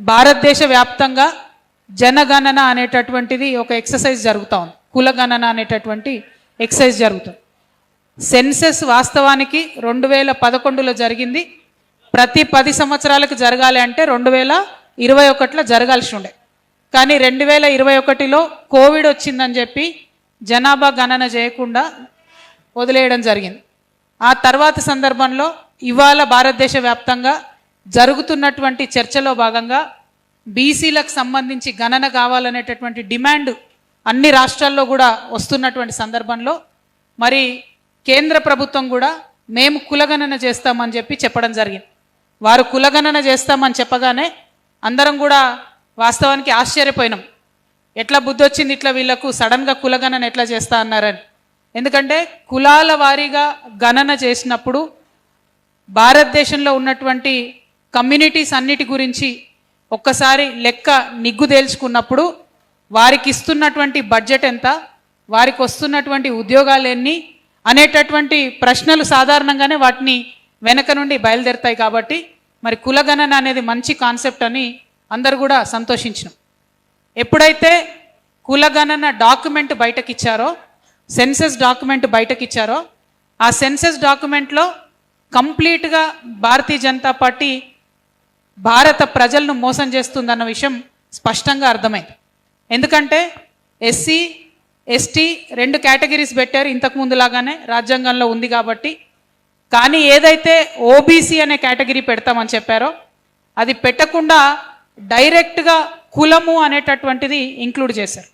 భారతదేశ వ్యాప్తంగా జనగణన అనేటటువంటిది ఒక ఎక్సర్సైజ్ జరుగుతూ ఉంది. కులగణన అనేటటువంటి ఎక్సర్సైజ్ జరుగుతుంది. సెన్సెస్ వాస్తవానికి 2011లో జరిగింది. ప్రతి 10 సంవత్సరాలకు జరగాలి అంటే 2021లో జరగాల్సి ఉండే. కానీ 2021లో కోవిడ్ వచ్చిందని చెప్పి జనాభా గణన చేయకుండా వదిలేయడం జరిగింది. ఆ తర్వాత సందర్భంలో ఇవాళ భారతదేశ వ్యాప్తంగా జరుగుతున్నటువంటి చర్చలో భాగంగా బీసీలకు సంబంధించి గణన కావాలనేటటువంటి డిమాండ్ అన్ని రాష్ట్రాల్లో కూడా వస్తున్నటువంటి సందర్భంలో మరి కేంద్ర ప్రభుత్వం కూడా మేము కులగణన చేస్తామని చెప్పి చెప్పడం జరిగింది. వారు కులగణన చేస్తామని చెప్పగానే అందరం కూడా వాస్తవానికి ఆశ్చర్యపోయినాం. ఎట్లా బుద్ధి వచ్చింది ఇట్లా వీళ్ళకు సడన్గా కులగణన ఎట్లా చేస్తా అన్నారని. ఎందుకంటే కులాల వారీగా గణన చేసినప్పుడు భారతదేశంలో ఉన్నటువంటి కమ్యూనిటీస్ అన్నిటి గురించి ఒక్కసారి లెక్క నిగ్గు తేల్చుకున్నప్పుడు వారికి ఇస్తున్నటువంటి బడ్జెట్ ఎంత, వారికి వస్తున్నటువంటి ఉద్యోగాలు ఎన్ని అనేటటువంటి ప్రశ్నలు సాధారణంగానే వాటిని వెనక నుండి బయలుదేరుతాయి. కాబట్టి మరి కులగణన అనేది మంచి కాన్సెప్ట్ అని అందరు కూడా సంతోషించినాం. ఎప్పుడైతే కులగణన డాక్యుమెంట్ బయటకిచ్చారో, సెన్సెస్ డాక్యుమెంట్ బయటకిచ్చారో, ఆ సెన్సెస్ డాక్యుమెంట్లో కంప్లీట్గా భారతీయ జనతా పార్టీ భారత ప్రజలను మోసం చేస్తుందన్న విషయం స్పష్టంగా అర్థమైంది. ఎందుకంటే ఎస్సీ ఎస్టీ 2 కేటగిరీస్ పెట్టారు ఇంతకుముందు లాగానే రాజ్యాంగంలో ఉంది కాబట్టి. కానీ ఏదైతే ఓబీసీ అనే కేటగిరీ పెడతామని చెప్పారో అది పెట్టకుండా డైరెక్ట్గా కులము అనేటటువంటిది ఇంక్లూడ్ చేశారు.